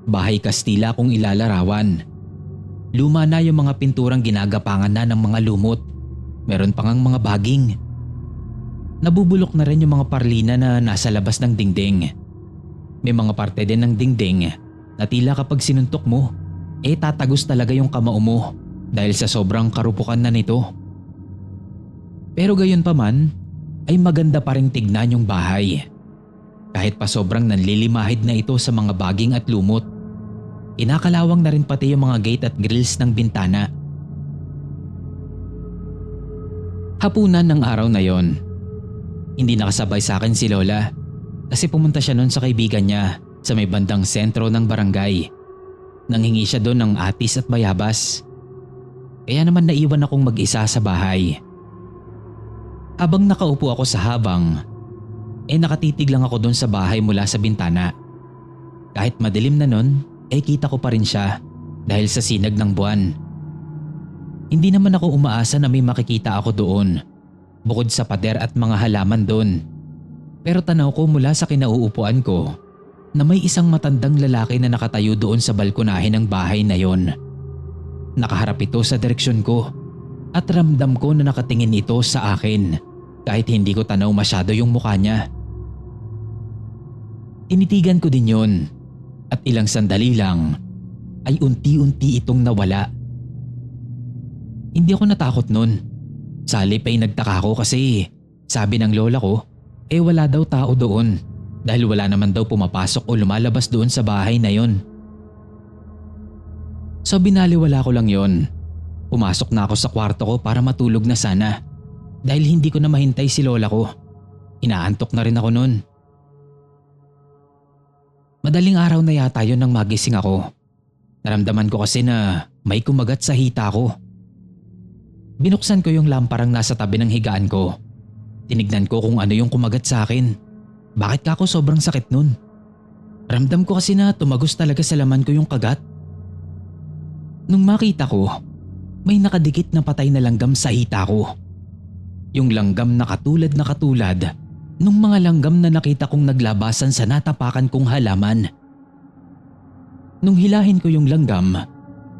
Bahay Kastila kung ilalarawan. Luma na yung mga pinturang ginagapangan na ng mga lumot. Meron pang ang mga baging. Nabubulok na rin yung mga parlina na nasa labas ng dingding. May mga parte din ng dingding na tila kapag sinuntok mo, tatagos talaga yung kamao mo dahil sa sobrang karupukan na nito. Pero gayon pa man, ay maganda pa rin tignan yung bahay. Kahit pa sobrang nanlilimahid na ito sa mga baging at lumot. Inakalawang na rin pati yung mga gate at grills ng bintana. Hapunan ng araw na yon. Hindi nakasabay sa akin si lola kasi pumunta siya noon sa kaibigan niya sa may bandang sentro ng barangay. Nanghingi siya doon ng atis at bayabas. Kaya naman naiwan akong mag-isa sa bahay. Habang nakaupo ako sa habang, nakatitig lang ako doon sa bahay mula sa bintana. Kahit madilim na nun, kita ko pa rin siya dahil sa sinag ng buwan. Hindi naman ako umaasa na may makikita ako doon, bukod sa pader at mga halaman doon. Pero tanaw ko mula sa kinauupuan ko na may isang matandang lalaki na nakatayo doon sa balkonahe ng bahay na yon. Nakaharap ito sa direksyon ko at ramdam ko na nakatingin ito sa akin kahit hindi ko tanaw masyado yung mukha niya. Tinitigan ko din yon at ilang sandali lang ay unti-unti itong nawala. Hindi ako natakot nun. Sa halip ay nagtaka ko kasi sabi ng lola ko wala daw tao doon dahil wala naman daw pumapasok o lumalabas doon sa bahay na yon. So binaliwala ko lang yon. Pumasok na ako sa kwarto ko para matulog na sana dahil hindi ko na mahintay si lola ko. Inaantok na rin ako nun. Madaling araw na yata yon nang magising ako. Naramdaman ko kasi na may kumagat sa hita ko. Binuksan ko yung lamparang nasa tabi ng higaan ko. Tinignan ko kung ano yung kumagat sa akin. Bakit ka ako sobrang sakit nun? Ramdam ko kasi na tumagos talaga sa laman ko yung kagat. Nung makita ko, may nakadikit na patay na langgam sa hita ko. Yung langgam na katulad nung mga langgam na nakita kong naglabasan sa natapakan kong halaman. Nung hilahin ko yung langgam,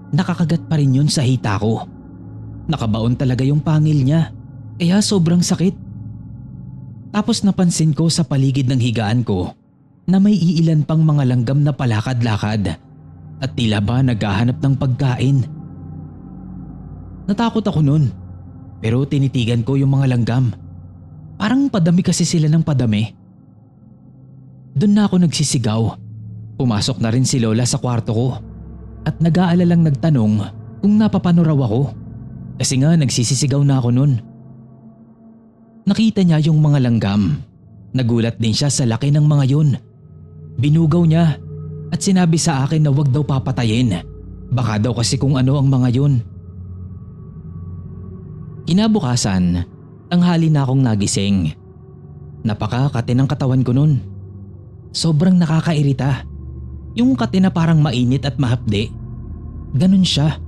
nakakagat pa rin yun sa hita ko. Nakabaon talaga yung pangil niya, kaya sobrang sakit. Tapos napansin ko sa paligid ng higaan ko na may iilan pang mga langgam na palakad-lakad at tila ba naghahanap ng pagkain. Natakot ako nun, pero tinitigan ko yung mga langgam. Parang padami kasi sila ng padami. Doon na ako nagsisigaw. Pumasok na rin si lola sa kwarto ko at nag-aalalang nagtanong kung napapano raw ako. Kasi nga nagsisisigaw na ako nun. Nakita niya yung mga langgam. Nagulat din siya sa laki ng mga yun. Binugaw niya at sinabi sa akin na wag daw papatayin. Baka daw kasi kung ano ang mga yun. Kinabukasan, tanghali na akong nagising. Napakakate ng katawan ko nun. Sobrang nakakairita. Yung kate na parang mainit at mahapde. Ganun siya.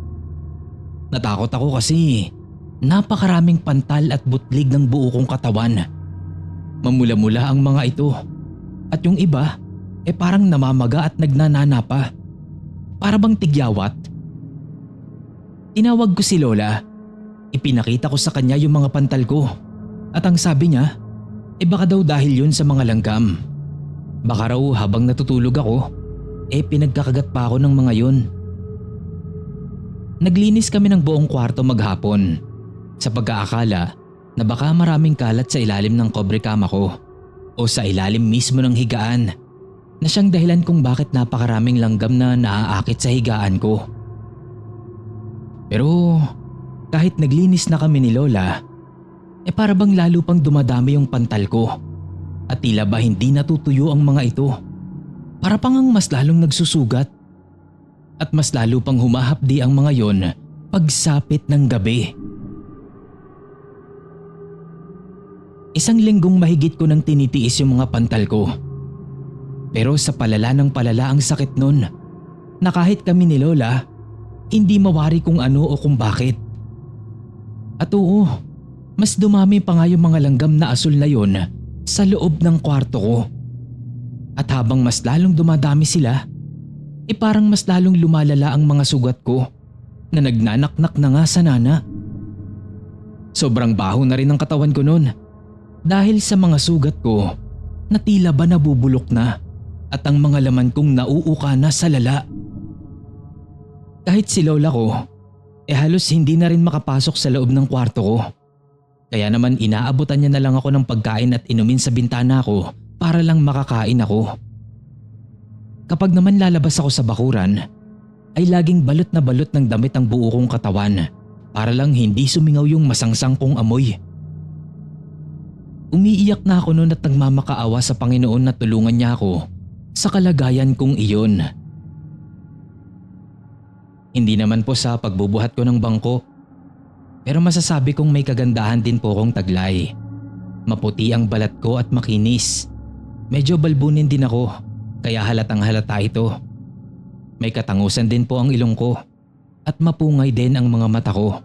Natakot ako kasi napakaraming pantal at butlig ng buo kong katawan. Mamula-mula ang mga ito. At yung iba, parang namamaga at nagnanana pa. Para bang tigyawat. Tinawag ko si lola. Ipinakita ko sa kanya yung mga pantal ko. At ang sabi niya, baka daw dahil yun sa mga langgam. Baka raw habang natutulog ako, pinagkakagat pa ako ng mga yun. Naglinis kami ng buong kwarto maghapon. Sa pagkaakala na baka maraming kalat sa ilalim ng kobre kama ko o sa ilalim mismo ng higaan na siyang dahilan kung bakit napakaraming langgam na naaakit sa higaan ko. Pero kahit naglinis na kami ni lola, para bang lalo pang dumadami yung pantal ko at tila ba hindi natutuyo ang mga ito. Para pang ang mas lalong nagsusugat at mas lalo pang humahapdi ang mga yon pagsapit ng gabi. Isang linggong mahigit ko nang tinitiis yung mga pantal ko. Pero sa palala ng palala ang sakit nun na kahit kami ni lola, hindi mawari kung ano o kung bakit. At oo, mas dumami pa nga yung mga langgam na asul na yon sa loob ng kwarto ko. At habang mas lalong dumadami sila, parang mas lalong lumalala ang mga sugat ko na nagnanaknak na nga sa nana. Sobrang baho na rin ang katawan ko nun dahil sa mga sugat ko na tila ba nabubulok na at ang mga laman kong nauuka na sa lala. Kahit si lola ko, halos hindi na rin makapasok sa loob ng kwarto ko. Kaya naman inaabutan niya na lang ako ng pagkain at inumin sa bintana ko para lang makakain ako. Kapag naman lalabas ako sa bakuran, ay laging balot na balot ng damit ang buo kong katawan para lang hindi sumingaw yung masangsang kong amoy. Umiiyak na ako noon at nagmamakaawa sa Panginoon na tulungan niya ako sa kalagayan kong iyon. Hindi naman po sa pagbubuhat ko ng bangko, pero masasabi kong may kagandahan din po kong taglay. Maputi ang balat ko at makinis. Medyo balbunin din ako, kaya halatang halata ito. May katangusan din po ang ilong ko at mapungay din ang mga mata ko.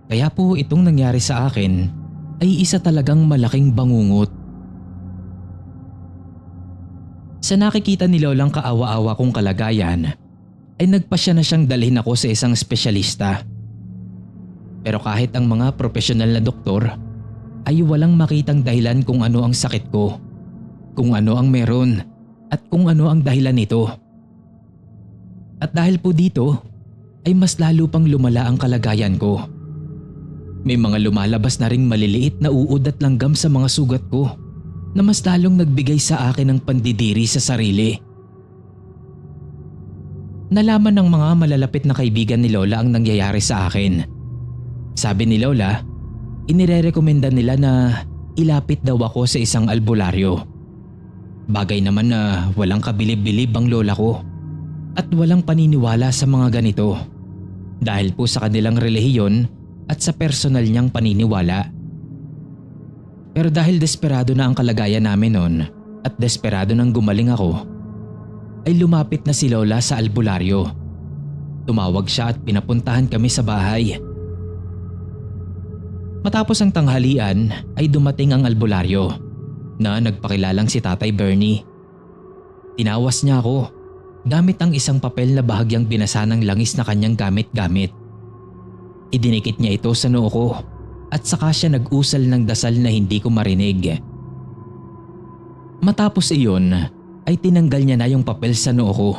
Kaya po itong nangyari sa akin ay isa talagang malaking bangungot. Sa nakikita ni Lolang kaawa-awa kong kalagayan, ay nagpasya na siyang dalhin ako sa isang espesyalista. Pero kahit ang mga profesional na doktor ay walang makitang dahilan kung ano ang sakit ko, kung ano ang meron at kung ano ang dahilan nito. At dahil po dito ay mas lalo pang lumala ang kalagayan ko. May mga lumalabas na ring maliliit na uod at langgam sa mga sugat ko na mas lalong nagbigay sa akin ng pandidiri sa sarili. Nalaman ng mga malalapit na kaibigan ni Lola ang nangyayari sa akin. Sabi ni Lola, inirerekomenda nila na ilapit daw ako sa isang albularyo. Bagay naman na walang kabilib-bilib ang lola ko at walang paniniwala sa mga ganito dahil po sa kanilang relihiyon at sa personal niyang paniniwala. Pero dahil desperado na ang kalagayan namin noon at desperado nang gumaling ako, ay lumapit na si Lola sa albularyo. Tumawag siya at pinapuntahan kami sa bahay. Matapos ang tanghalian ay dumating ang albularyo na nagpakilalang si Tatay Bernie. Tinawas niya ako gamit ang isang papel na bahagyang binasa ng langis na kanyang gamit-gamit. Idinikit niya ito sa noo ko at saka siya nag-usal ng dasal na hindi ko marinig. Matapos iyon ay tinanggal niya na yung papel sa noo ko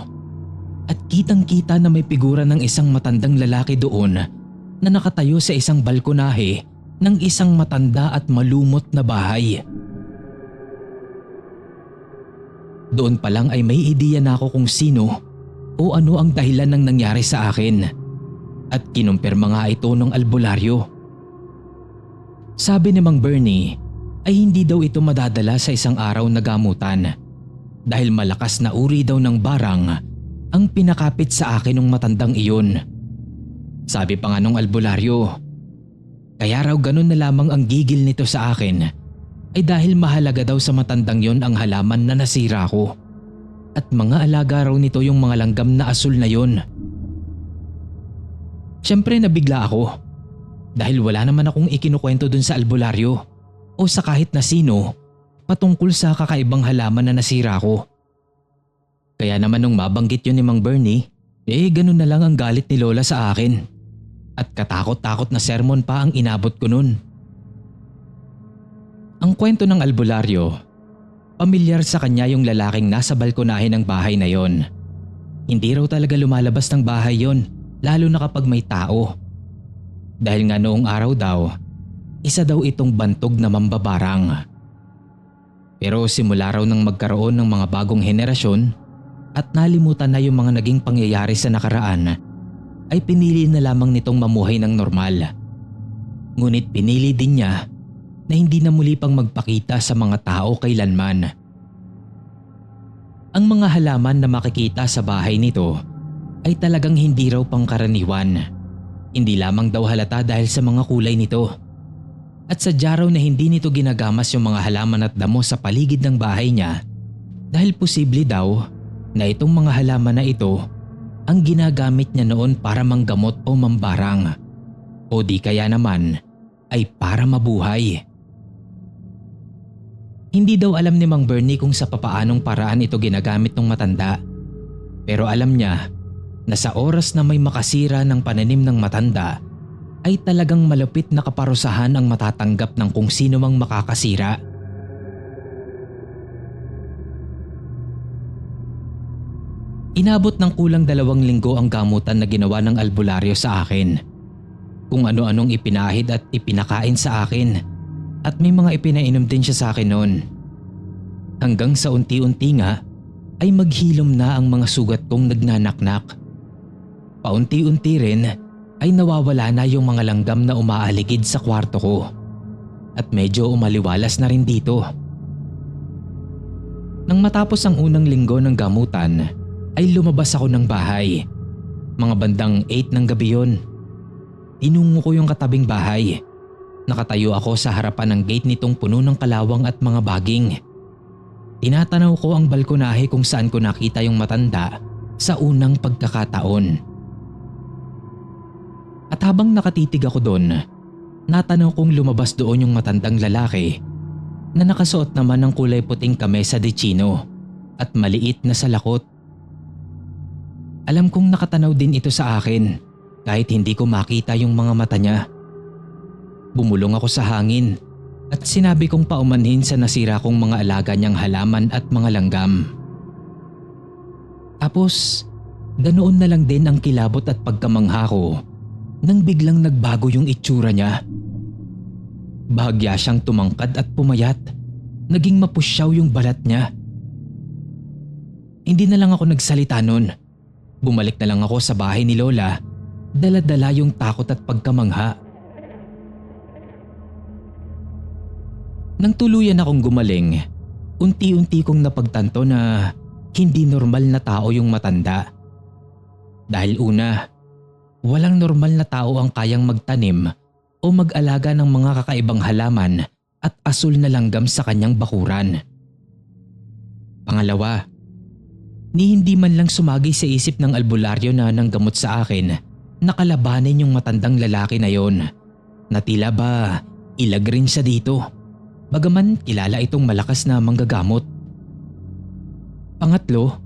at kitang-kita na may figura ng isang matandang lalaki doon na nakatayo sa isang balkonahe ng isang matanda at malumot na bahay. Doon pa lang ay may ideya na ako kung sino o ano ang dahilan ng nangyari sa akin at kinumpirma nga ito ng albularyo. Sabi ni Mang Bernie ay hindi daw ito madadala sa isang araw na gamutan dahil malakas na uri daw ng barang ang pinakapit sa akin ng matandang iyon. Sabi pa nga nung albularyo, kaya raw ganun na lamang ang gigil nito sa akin ay dahil mahalaga daw sa matandang yon ang halaman na nasira ko at mga alaga raw nito yung mga langgam na asul na yon. Siyempre nabigla ako dahil wala naman akong ikinukwento dun sa albularyo o sa kahit na sino patungkol sa kakaibang halaman na nasira ko. Kaya naman nung mabanggit yun ni Mang Bernie, ganun na lang ang galit ni Lola sa akin at katakot-takot na sermon pa ang inabot ko nun. Ang kwento ng albularyo, pamilyar sa kanya yung lalaking nasa balkonahe ng bahay na yon. Hindi raw talaga lumalabas ng bahay yon, lalo na kapag may tao. Dahil nga noong araw daw, isa daw itong bantog na mambabarang. Pero simula raw nang magkaroon ng mga bagong henerasyon at nalimutan na yung mga naging pangyayari sa nakaraan, ay pinili na lamang nitong mamuhay ng normal. Ngunit pinili din niya na hindi na muli pang magpakita sa mga tao kailanman. Ang mga halaman na makikita sa bahay nito ay talagang hindi raw pangkaraniwan. Hindi lamang daw halata dahil sa mga kulay nito. At sadya raw na hindi nito ginagamas yung mga halaman at damo sa paligid ng bahay niya dahil posible daw na itong mga halaman na ito ang ginagamit niya noon para manggamot o mambarang o di kaya naman ay para mabuhay. Hindi daw alam ni Mang Bernie kung sa papaanong paraan ito ginagamit ng matanda. Pero alam niya na sa oras na may makasira ng pananim ng matanda ay talagang malapit na kaparusahan ang matatanggap ng kung sino mang makakasira. Inabot ng kulang 2 linggo ang gamutan na ginawa ng albularyo sa akin. Kung ano-anong ipinahid at ipinakain sa akin. At may mga ipinainom din siya sa akin noon. Hanggang sa unti-unti nga ay maghilom na ang mga sugat kong nagnanaknak. Paunti-unti rin ay nawawala na yung mga langgam na umaaligid sa kwarto ko. At medyo umaliwalas na rin dito. Nang matapos ang unang linggo ng gamutan ay lumabas ako ng bahay. Mga bandang 8 ng gabi yun. Tinungo ko yung katabing bahay. Nakatayo ako sa harapan ng gate nitong puno ng kalawang at mga baging. Tinatanaw ko ang balkonahe kung saan ko nakita yung matanda sa unang pagkakataon. At habang nakatitig ako doon, natanaw kong lumabas doon yung matandang lalaki na nakasuot naman ng kulay puting kamesa de chino at maliit na salakot. Alam kong nakatanaw din ito sa akin kahit hindi ko makita yung mga mata niya. Bumulong ako sa hangin at sinabi kong paumanhin sa nasira kong mga alaga niyang halaman at mga langgam. Tapos, ganoon na lang din ang kilabot at pagkamangha ko nang biglang nagbago yung itsura niya. Bahagya siyang tumangkad at pumayat. Naging mapusyaw yung balat niya. Hindi na lang ako nagsalita nun. Bumalik na lang ako sa bahay ni Lola, dala-dala yung takot at pagkamangha. Nang tuluyan akong gumaling, unti-unti kong napagtanto na hindi normal na tao yung matanda. Dahil una, walang normal na tao ang kayang magtanim o mag-alaga ng mga kakaibang halaman at asul na langgam sa kanyang bakuran. Pangalawa, ni hindi man lang sumagi sa isip ng albularyo na nanggamot sa akin na kalabanin yung matandang lalaki na yon, na tila ba ilag rin siya dito, bagaman kilala itong malakas na manggagamot. Pangatlo,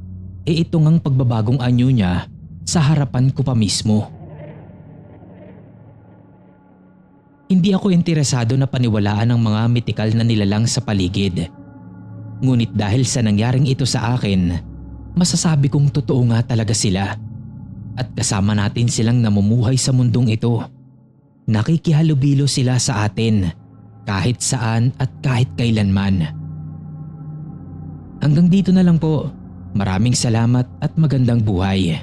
ito ngang pagbabagong anyo niya sa harapan ko pa mismo. Hindi ako interesado na paniwalaan ang mga mitikal na nilalang sa paligid. Ngunit dahil sa nangyaring ito sa akin, masasabi kong totoo nga talaga sila. At kasama natin silang namumuhay sa mundong ito. Nakikihalubilo sila sa atin kahit saan at kahit kailanman. Hanggang dito na lang po. Maraming salamat at magandang buhay.